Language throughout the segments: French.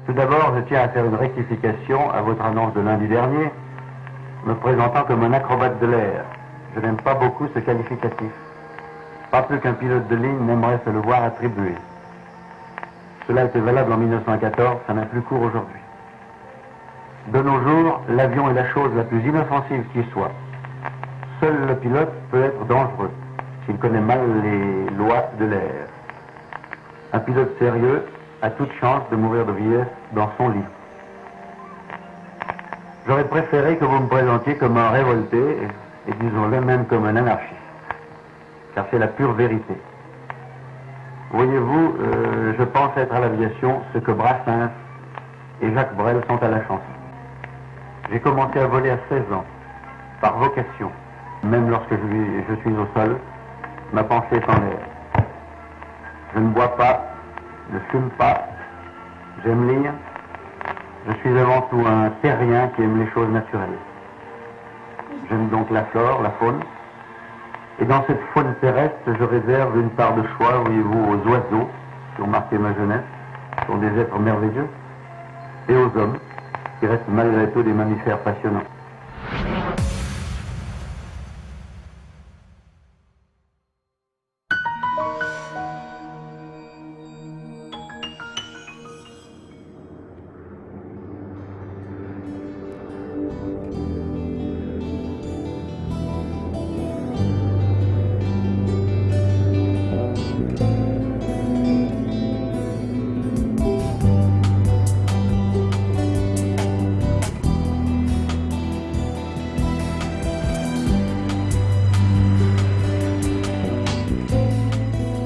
Tout d'abord, je tiens à faire une rectification à votre annonce de lundi dernier, me présentant comme un acrobate de l'air. Je n'aime pas beaucoup ce qualificatif. Pas plus qu'un pilote de ligne n'aimerait se le voir attribué. Cela était valable en 1914, ça n'a plus cours aujourd'hui. De nos jours, l'avion est la chose la plus inoffensive qui soit. Seul le pilote peut être dangereux s'il connaît mal les lois de l'air. Un pilote sérieux a toute chance de mourir de vieillesse dans son lit. J'aurais préféré que vous me présentiez comme un révolté, et disons-le même comme un anarchiste, car c'est la pure vérité. Voyez-vous, je pense être à l'aviation ce que Brassens et Jacques Brel sont à la chanson. J'ai commencé à voler à 16 ans, par vocation. Même lorsque je suis au sol, ma pensée est en l'air. Je ne bois pas, ne fume pas, j'aime lire. Je suis avant tout un terrien qui aime les choses naturelles. J'aime donc la flore, la faune. Et dans cette faune terrestre, je réserve une part de choix, voyez-vous, aux oiseaux, qui ont marqué ma jeunesse, qui sont des êtres merveilleux, et aux hommes, qui restent malgré tout des mammifères passionnants.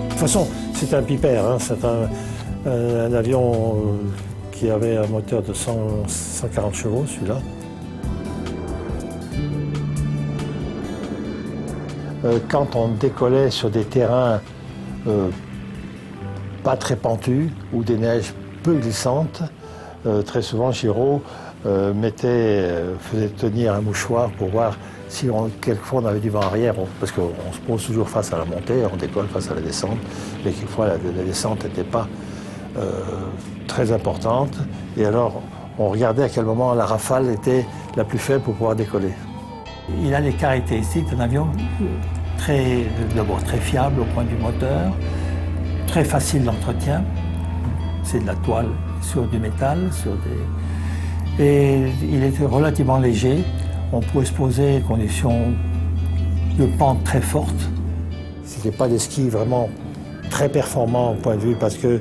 De toute façon, c'est un Piper, hein. C'est un avion qui avait un moteur de 140 chevaux, celui-là. Quand on décollait sur des terrains pas très pentus ou des neiges peu glissantes, très souvent Giraud faisait tenir un mouchoir pour voir si quelquefois on avait du vent arrière, parce qu'on se pose toujours face à la montée, on décolle face à la descente, mais quelquefois la descente n'était pas très importante, et alors on regardait à quel moment la rafale était la plus faible pour pouvoir décoller. Il a les caractéristiques d'un avion d'abord très fiable au point du moteur, très facile d'entretien, c'est de la toile sur du métal, et il était relativement léger. On pouvait se poser des conditions de pente très fortes. Ce n'était pas des skis vraiment très performants au point de vue, parce que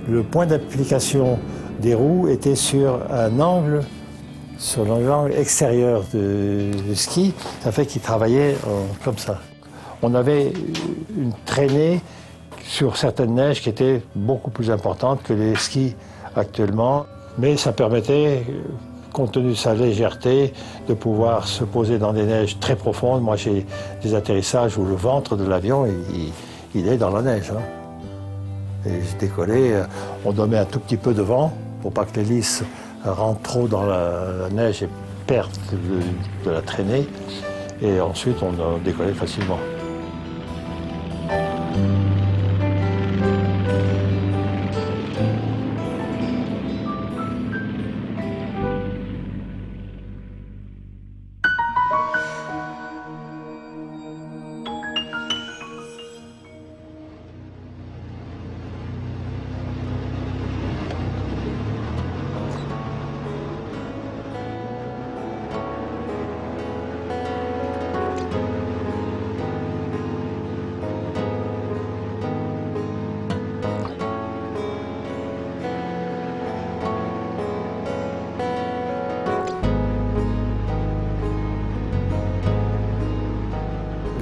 le point d'application des roues était sur l'angle extérieur du ski. Ça fait qu'il travaillait comme ça. On avait une traînée sur certaines neiges qui était beaucoup plus importante que les skis actuellement, mais ça permettait, compte tenu de sa légèreté, de pouvoir se poser dans des neiges très profondes. Moi, j'ai des atterrissages où le ventre de l'avion, il est dans la neige. Hein. Et j'ai décollé, on donnait un tout petit peu de vent pour pas que l'hélice rentre trop dans la neige et perde de la traînée. Et ensuite, on décollait facilement.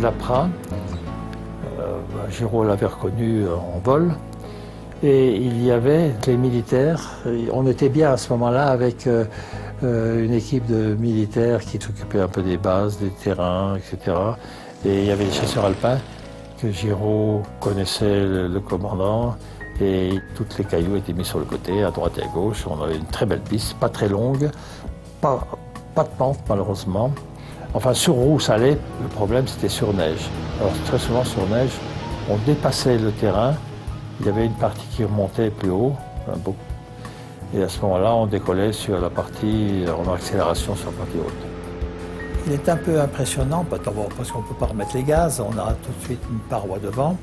Laprin, Giraud l'avait reconnu en vol, et il y avait les militaires. On était bien à ce moment-là avec une équipe de militaires qui s'occupait un peu des bases, des terrains, etc. Et il y avait des chasseurs alpins que Giraud connaissait le commandant, et toutes les cailloux étaient mis sur le côté, à droite et à gauche. On avait une très belle piste, pas très longue, pas de pente malheureusement. Enfin, sur roue, ça allait. Le problème, c'était sur neige. Alors, très souvent, sur neige, on dépassait le terrain. Il y avait une partie qui remontait plus haut, Et à ce moment-là, on décollait sur la partie, en accélération sur la partie haute. Il est un peu impressionnant, d'abord parce qu'on ne peut pas remettre les gaz, on a tout de suite une paroi devant.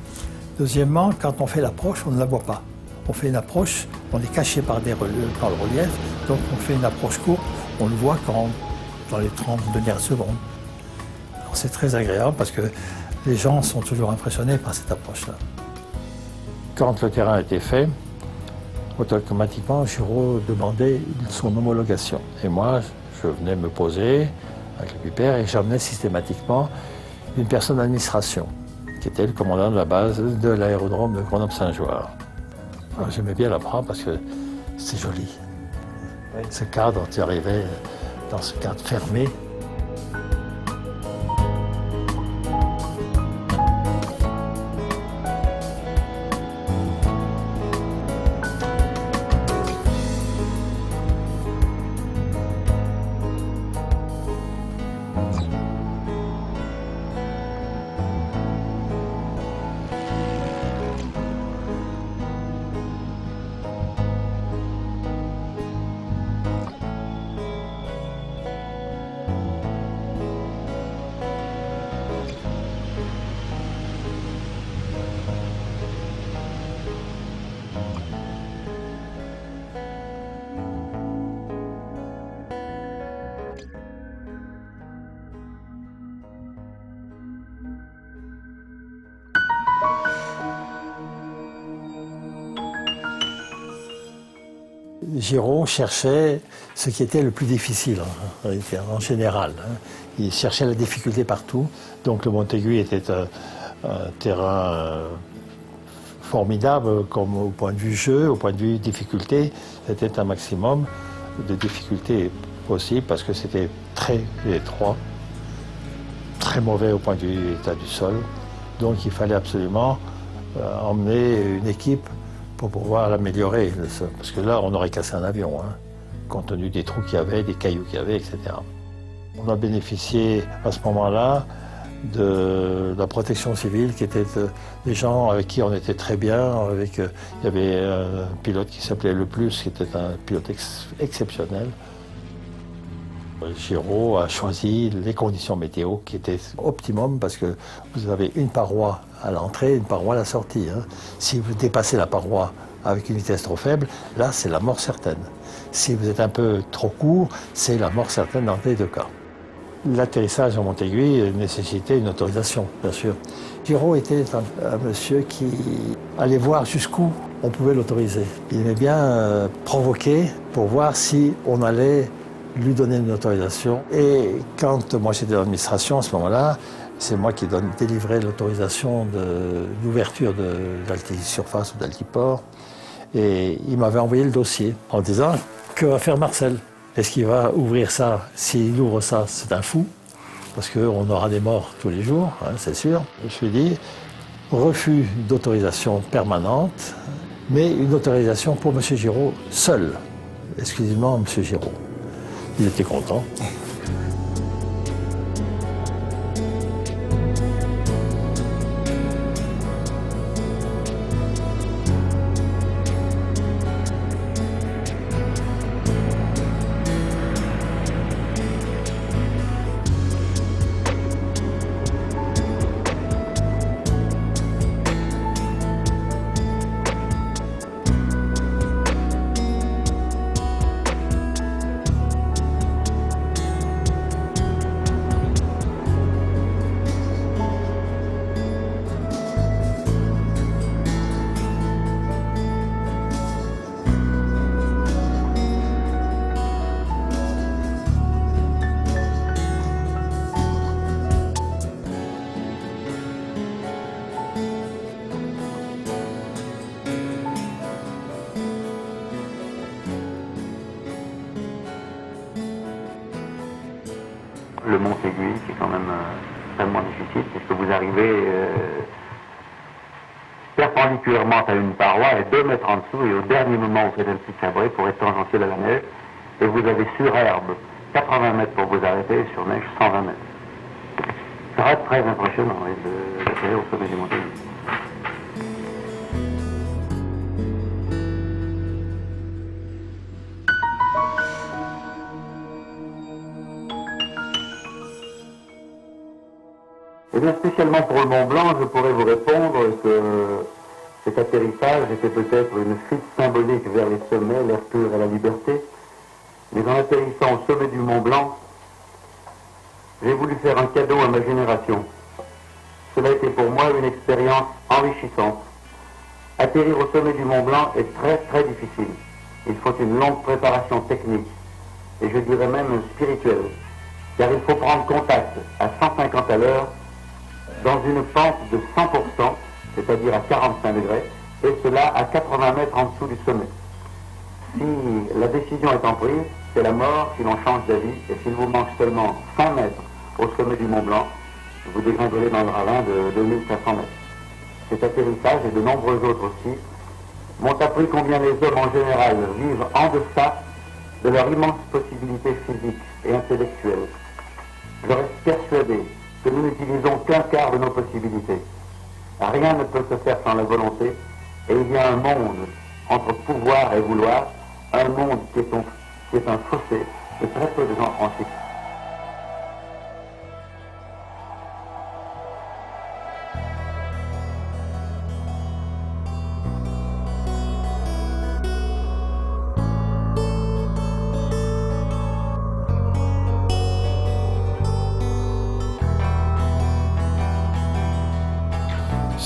Deuxièmement, quand on fait l'approche, on ne la voit pas. On fait une approche, on est caché par le relief, donc on fait une approche courte, on le voit dans les 30 dernières secondes. C'est très agréable parce que les gens sont toujours impressionnés par cette approche-là. Quand le terrain était fait, automatiquement, Giraud demandait son homologation. Et moi, je venais me poser avec le pipère et j'amenais systématiquement une personne d'administration, qui était le commandant de la base de l'aérodrome de Grenoble-Saint-Joire. J'aimais bien l'apprendre parce que c'est joli. Ce cadre, tu arrivais dans ce cadre fermé. Giraud cherchait ce qui était le plus difficile, en général. Il cherchait la difficulté partout. Donc le Montaigu était un terrain formidable, comme au point de vue jeu, au point de vue difficulté. C'était un maximum de difficulté possible parce que c'était très étroit, très mauvais au point de vue état du sol. Donc il fallait absolument emmener une équipe pour pouvoir l'améliorer. Parce que là, on aurait cassé un avion, compte tenu des trous qu'il y avait, des cailloux qu'il y avait, etc. On a bénéficié à ce moment-là de la protection civile, qui étaient des gens avec qui on était très bien. Il y avait un pilote qui s'appelait Le Plus, qui était un pilote exceptionnel. Giraud a choisi les conditions météo qui étaient optimum parce que vous avez une paroi à l'entrée, une paroi à la sortie. Si vous dépassez la paroi avec une vitesse trop faible, là c'est la mort certaine. Si vous êtes un peu trop court, c'est la mort certaine dans les deux cas. L'atterrissage en Montaigu nécessitait une autorisation, bien sûr. Giraud était un monsieur qui allait voir jusqu'où on pouvait l'autoriser. Il aimait bien provoquer pour voir si on allait lui donner une autorisation. Et quand moi j'étais dans l'administration, à ce moment-là, c'est moi qui délivrais l'autorisation d'ouverture d'altisurface ou d'altiport. Et il m'avait envoyé le dossier en disant « Que va faire Marcel ? Est-ce qu'il va ouvrir ça ? S'il ouvre ça, c'est un fou, parce qu'on aura des morts tous les jours, c'est sûr. » Je lui ai dit « Refus d'autorisation permanente, mais une autorisation pour M. Giraud seul, exclusivement M. Giraud. » Il était content. Le Montaigu, qui est quand même extrêmement difficile, puisque vous arrivez perpendiculairement à une paroi et 2 mètres en dessous, et au dernier moment, vous faites un petit cabré pour être tangentiel à la neige, et vous avez sur herbe 80 mètres pour vous arrêter, et sur neige 120 mètres. Ça reste très impressionnant d'atterrir au sommet du Montaigu. Eh bien, spécialement pour le Mont Blanc, je pourrais vous répondre que cet atterrissage était peut-être une fuite symbolique vers les sommets, l'air pur et la liberté. Mais en atterrissant au sommet du Mont Blanc, j'ai voulu faire un cadeau à ma génération. Cela a été pour moi une expérience enrichissante. Atterrir au sommet du Mont Blanc est très très difficile. Il faut une longue préparation technique, et je dirais même spirituelle, car il faut prendre contact à 150 à l'heure dans une pente de 100%, c'est-à-dire à 45 degrés, et cela à 80 mètres en dessous du sommet. Si la décision étant prise, c'est la mort si l'on change d'avis, et s'il vous manque seulement 100 mètres au sommet du Mont Blanc, vous dégringolez dans le ravin de 2500 mètres. Cet atterrissage et de nombreux autres aussi m'ont appris combien les hommes en général vivent en deçà de leurs immenses possibilités physiques et intellectuelles. Je reste persuadé que nous n'utilisons qu'un quart de nos possibilités. Rien ne peut se faire sans la volonté, et il y a un monde entre pouvoir et vouloir, un monde qui est un fossé que très peu de gens franchissent.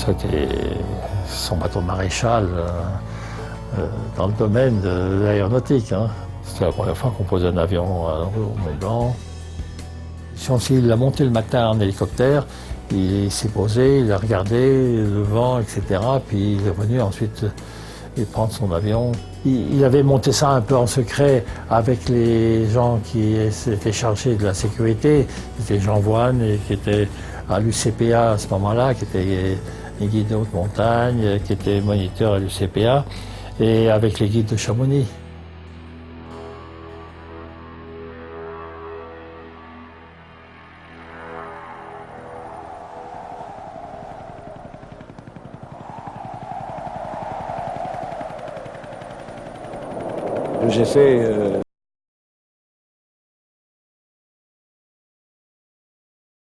C'était son bateau maréchal dans le domaine de l'aéronautique. Hein. C'était la première fois qu'on posait un avion au Mont Blanc. Il a monté le matin en hélicoptère, il s'est posé, il a regardé le vent, etc. Puis il est revenu ensuite prendre son avion. Il avait monté ça un peu en secret avec les gens qui s'étaient chargés de la sécurité. C'était Jean Voine qui était à l'UCPA à ce moment-là, qui était guide de haute montagne, qui était moniteur à l'UCPA, et avec les guides de Chamonix. J'ai fait